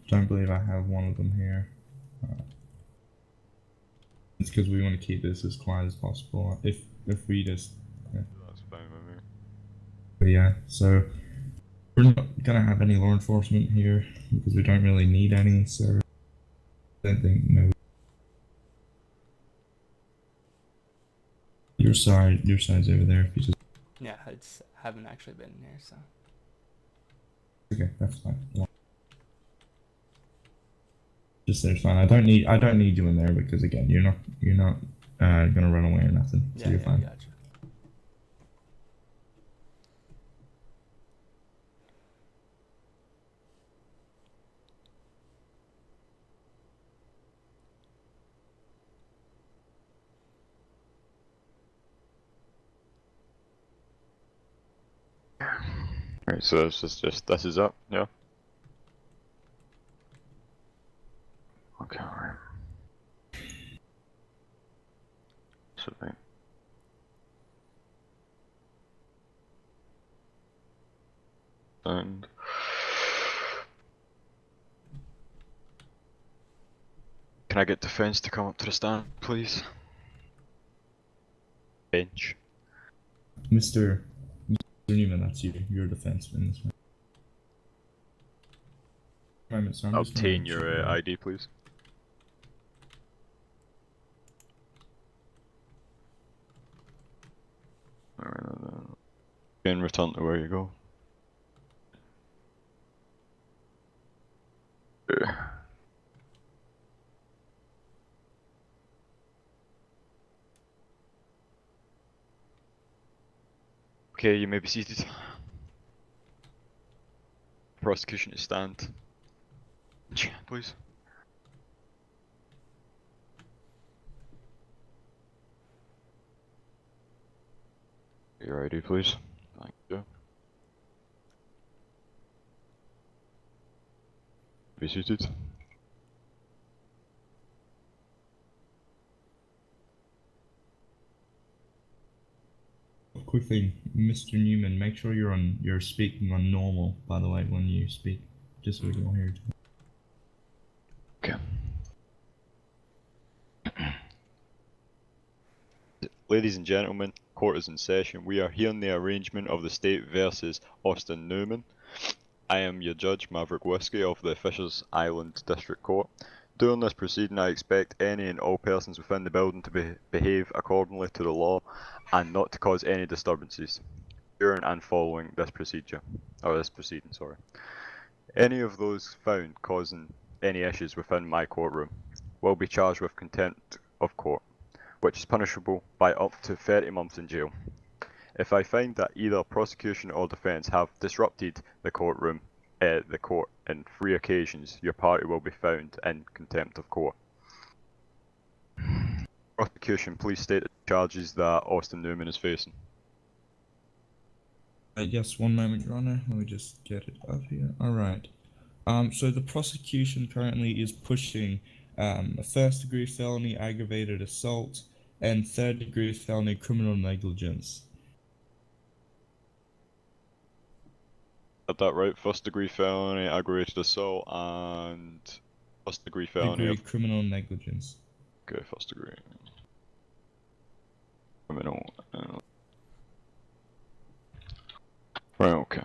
don't believe I have one of them here. It's because we want to keep this as quiet as possible. If we just, yeah. That's fine with me. But yeah, so we're not gonna have any law enforcement here because we don't really need any. So I don't think no. Your side's over there. If you just Yeah, I just haven't actually been here, so. okay, that's fine. Yeah. Just there's fine. I don't need you in there because again, you're not gonna run away or nothing. So Yeah, you're yeah, fine. gotcha. Right, so this is up, yeah? Okay, alright. Should be. And can I get defense to come up to the stand, please? Bench. Mr. Newman, that's you. You're a defenseman. This one. Moment, so I'm just gonna Obtain check your that. ID, please. Alright, then return to where you go. Okay, you may be seated. Prosecution to stand. Please. Your ID, please. Thank you. Be seated. Quick thing, Mr. Newman, make sure you're speaking on normal, by the way, when you speak, just so we can all hear it. Okay. Ladies and gentlemen, court is in session. We are hearing the arrangement of the state versus Austin Newman. I am your judge, Maverick Whiskey of the Fishers Island District Court. During this proceeding, I expect any and all persons within the building to behave accordingly to the law and not to cause any disturbances during and following this proceeding. Any of those found causing any issues within my courtroom will be charged with contempt of court, which is punishable by up to 30 months in jail. If I find that either prosecution or defence have disrupted the court in 3 occasions, your party will be found in contempt of court. Prosecution, please state the charges that Austin Newman is facing. Yes, one moment, Your Honor. Let me just get it up here. Alright. So the prosecution currently is pushing a first-degree felony aggravated assault and third-degree felony criminal negligence. Got that right? First degree felony, aggravated assault, and first degree felony criminal negligence. Okay, first degree. Criminal. Right, okay.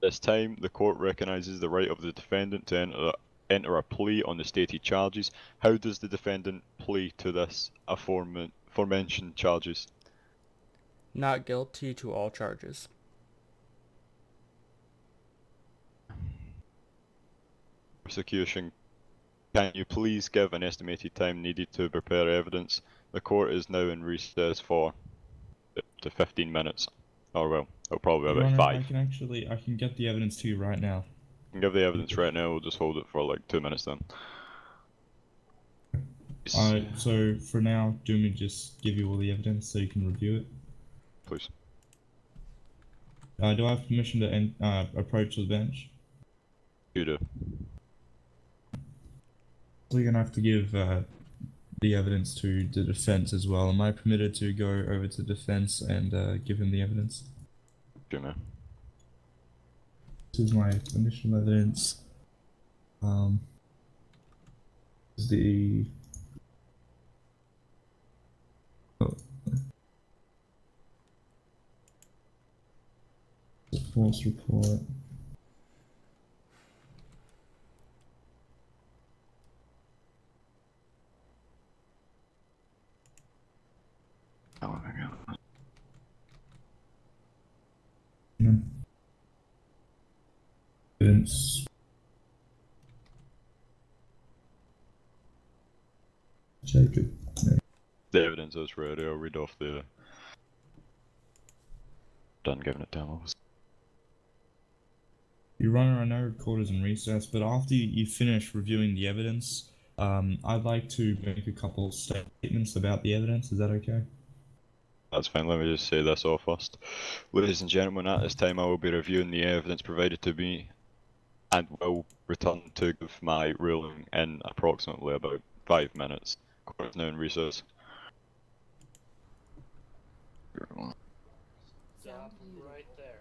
This time, the court recognises the right of the defendant to enter a plea on the stated charges. How does the defendant plead to this aforementioned charges? Not guilty to all charges. Prosecution, can you please give an estimated time needed to prepare evidence? The court is now in recess for up to 15 minutes. Or well, it'll probably be about 5. I can get the evidence to you right now. You can give the evidence right now, we'll just hold it for like 2 minutes then. So for now, do me just give you all the evidence so you can review it? Please. Do I have permission to approach the bench? You do. So you're gonna have to give the evidence to the defense as well. Am I permitted to go over to defense and give him the evidence? Sure, man. This is my initial evidence. Um, the oh, the false report. Oh my god. Evidence. Jacob. No. The evidence is ready. I'll read off the. Done giving it demos. Your Honor, I know record is in recess, but after you finish reviewing the evidence, I'd like to make a couple statements about the evidence. Is that okay? That's fine, let me just say this off first. Ladies and gentlemen, at this time I will be reviewing the evidence provided to me and will return to give my ruling in approximately about 5 minutes. Court is now in recess. Stop right there.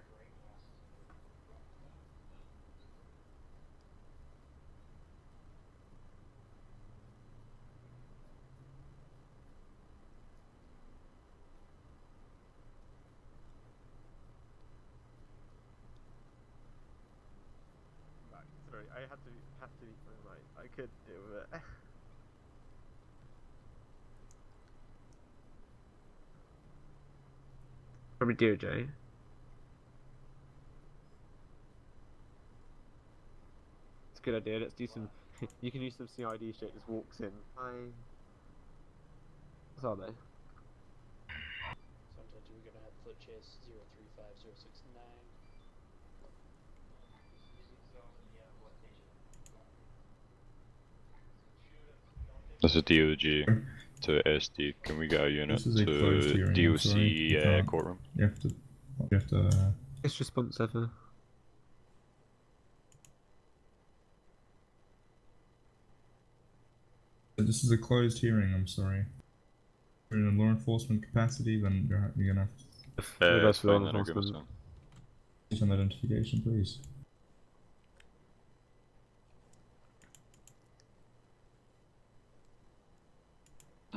Sorry, I have to be right. I could deal with it. Probably DOJ. It's a good idea. Let's do some. You can use some CID shit. Just walks in. Hi. What are they? So I told you we're gonna have foot chase 035069. This is DOG to SD. Can we get a unit This is a closed to hearing. I'm sorry. You DOC can't. courtroom? You have to. You have to. It's response ever. This is a closed hearing. I'm sorry. If you're in a law enforcement capacity, then you're gonna have to It's fine, then I'll give us one. use some identification, please.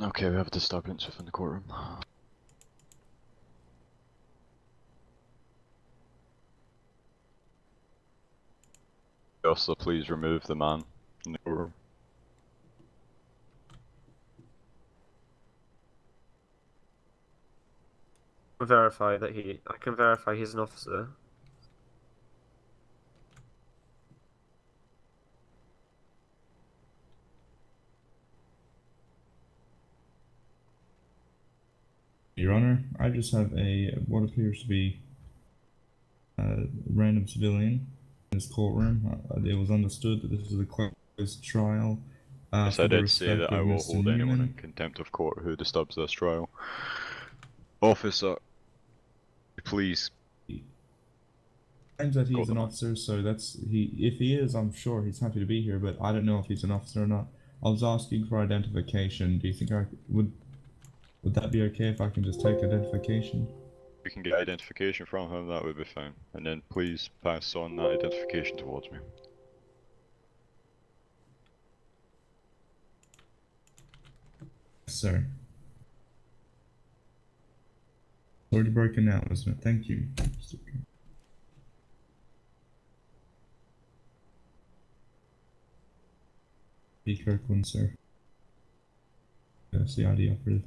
Okay, we have a disturbance within the courtroom. Also, please remove the man in the courtroom. Verify that I can verify he's an officer. Your Honor, I just have a what appears to be a random civilian in this courtroom. It was understood that this is a closed trial. Yes, For I the did say respect that I of will Mr. hold anyone in Newman. contempt of court who disturbs this trial. Officer, please. Claims that Got he's the an man. officer, so that's he. If he is, I'm sure he's happy to be here. But I don't know if he's an officer or not. I was asking for identification. Do you think I would? Would that be okay if I can just take identification? If we can get identification from him, that would be fine. And then please pass on that identification towards me. Yes, sir. It's already broken out, isn't it? Thank you. B. Kirkland, sir. CID operative.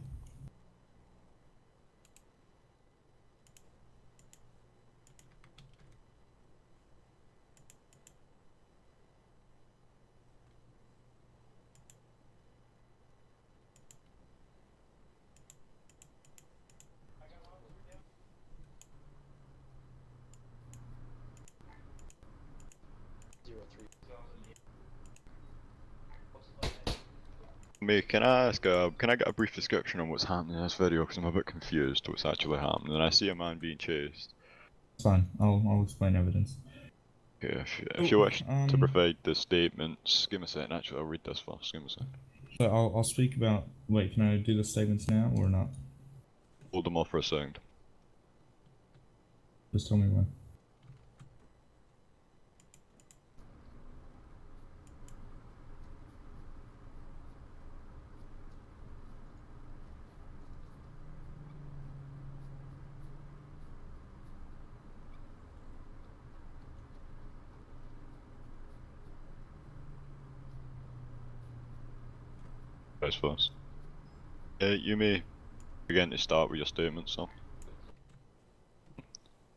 Mate, can I ask, can I get a brief description on what's happening in this video? Because I'm a bit confused what's actually happening. And I see a man being chased. It's fine. I'll explain evidence. Okay, if you wish to Um, provide the statements, give me a second. Actually, I'll read this first. Give me a second. So I'll speak about. Wait, can I do the statements now or not? Hold them off for a second. Just tell me when. Vice first. You may begin to start with your statement, sir.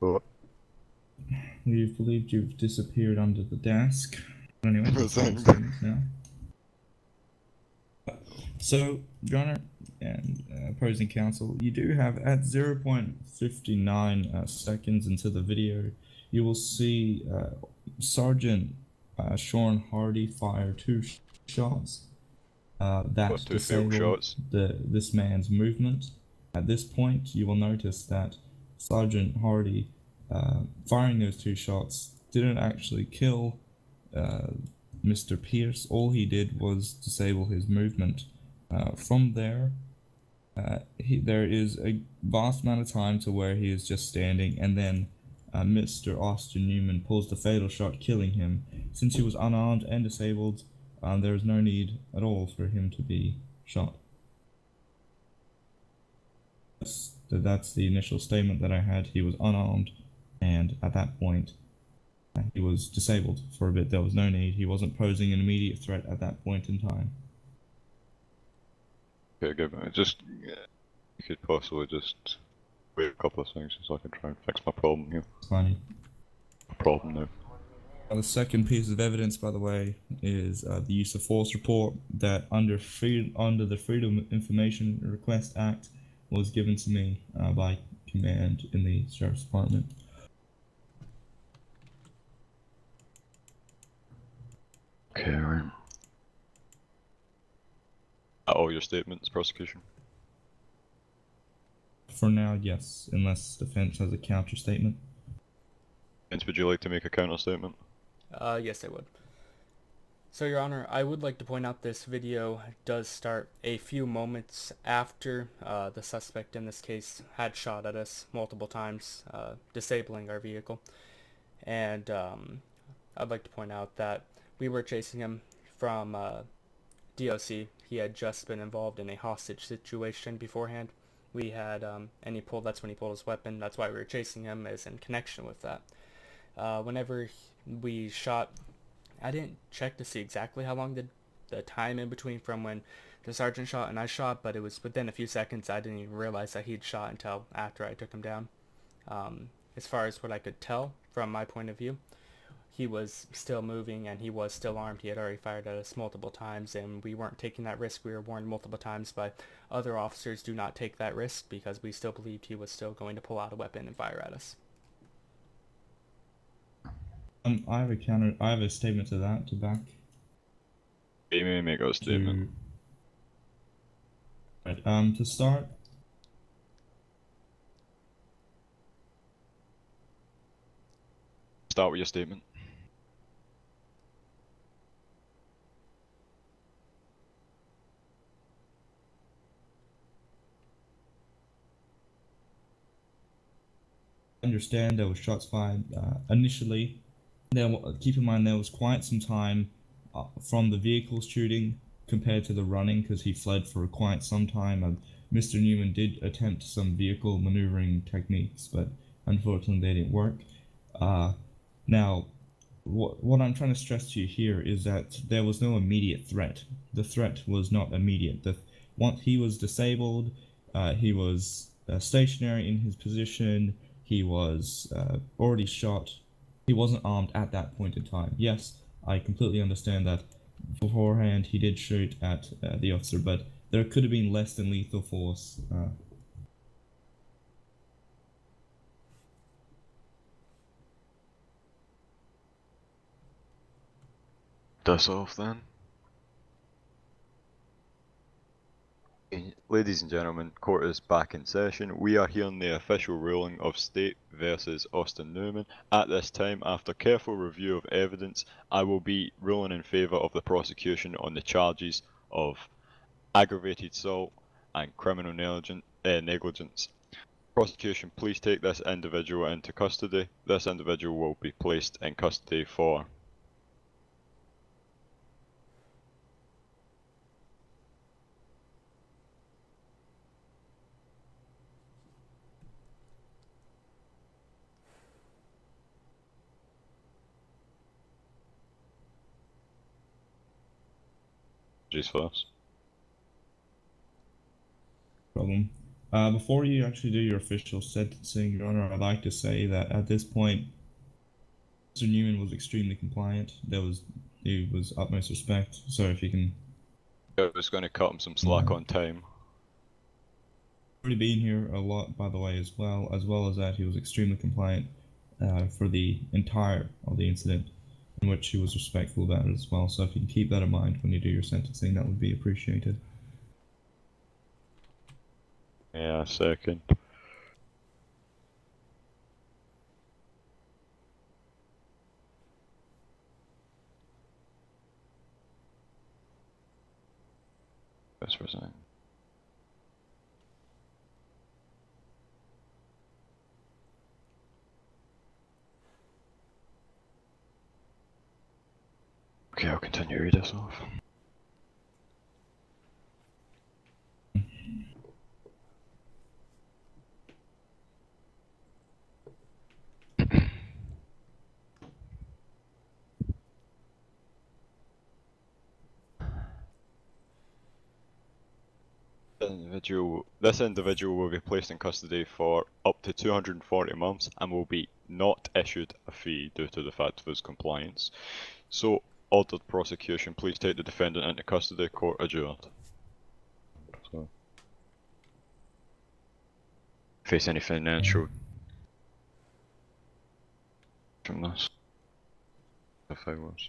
Oh. We've believed you've disappeared under the desk. Anyway, let's start Thanks. the statements now. So, Your Honor and opposing counsel, you do have at 0.59 seconds into the video, you will see Sergeant Sean Hardy fire two shots that What, two failed disable shots? this man's movement. At this point, you will notice that Sergeant Hardy firing those two shots didn't actually kill Mr. Pierce. All he did was disable his movement. From there, there is a vast amount of time to where he is just standing, and then Mr. Austin Newman pulls the fatal shot, killing him. Since he was unarmed and disabled, there is no need at all for him to be shot. That's the initial statement that I had. He was unarmed, and at that point, he was disabled for a bit. There was no need. He wasn't posing an immediate threat at that point in time. Okay, good. Just, you could possibly just wait a couple of seconds so I can try and fix my problem here. It's funny. Problem now. The second piece of evidence, by the way, is the use of force report that under the Freedom of Information Request Act was given to me by command in the Sheriff's Department. Okay, right. All your statements, prosecution? For now, yes, unless defense has a counter statement. Vince, would you like to make a counter statement? Yes, I would. So, Your Honor, I would like to point out this video does start a few moments after the suspect in this case had shot at us multiple times, disabling our vehicle. And I'd like to point out that we were chasing him from DOC. He had just been involved in a hostage situation beforehand. We had, and that's when he pulled his weapon. That's why we were chasing him, is in connection with that. Whenever we shot, I didn't check to see exactly how long the time in between from when the sergeant shot and I shot, but it was within a few seconds. I didn't even realize that he'd shot until after I took him down. As far as what I could tell from my point of view, he was still moving and he was still armed. He had already fired at us multiple times, and we weren't taking that risk. We were warned multiple times by other officers, do not take that risk, because we still believed he was still going to pull out a weapon and fire at us. I have a statement to that, to back. You may make a statement. To start, Start with your statement. understand there was shots fired initially. Keep in mind there was quite some time from the vehicle shooting compared to the running, because he fled for quite some time. Mr. Newman did attempt some vehicle maneuvering techniques, but unfortunately they didn't work. Now, what I'm trying to stress to you here is that there was no immediate threat. The threat was not immediate. Once he was disabled, he was stationary in his position. He was already shot. He wasn't armed at that point in time. Yes, I completely understand that beforehand he did shoot at the officer, but there could have been less than lethal force. Dust off then. Ladies and gentlemen, court is back in session. We are hearing the official ruling of State versus Austin Newman. At this time, after careful review of evidence, I will be ruling in favour of the prosecution on the charges of aggravated assault and criminal negligence. Prosecution, please take this individual into custody. This individual will be placed in custody for first. problem. Before you actually do your official sentencing, Your Honor, I'd like to say that at this point, Mr. Newman was extremely compliant. He was utmost respect. So if you can, I was going to cut him some slack on time. already been here a lot, by the way, as well. As well as that, he was extremely compliant for the entire of the incident, in which he was respectful about it as well. So if you can keep that in mind when you do your sentencing, that would be appreciated. Yeah, second. Let's resign. Okay, I'll continue to read this off. This individual will be placed in custody for up to 240 months and will be not issued a fee due to the fact of his compliance. So, ordered prosecution, please take the defendant into custody. Court adjourned. So, face any financial from this? If I was.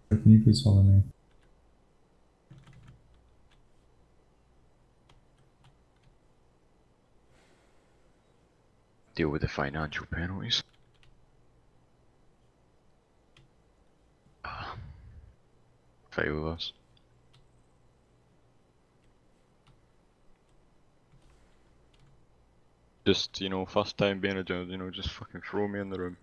Can you please follow me? Deal with the financial penalties. Fail this. Just, first time being a judge, just fucking throw me in the room.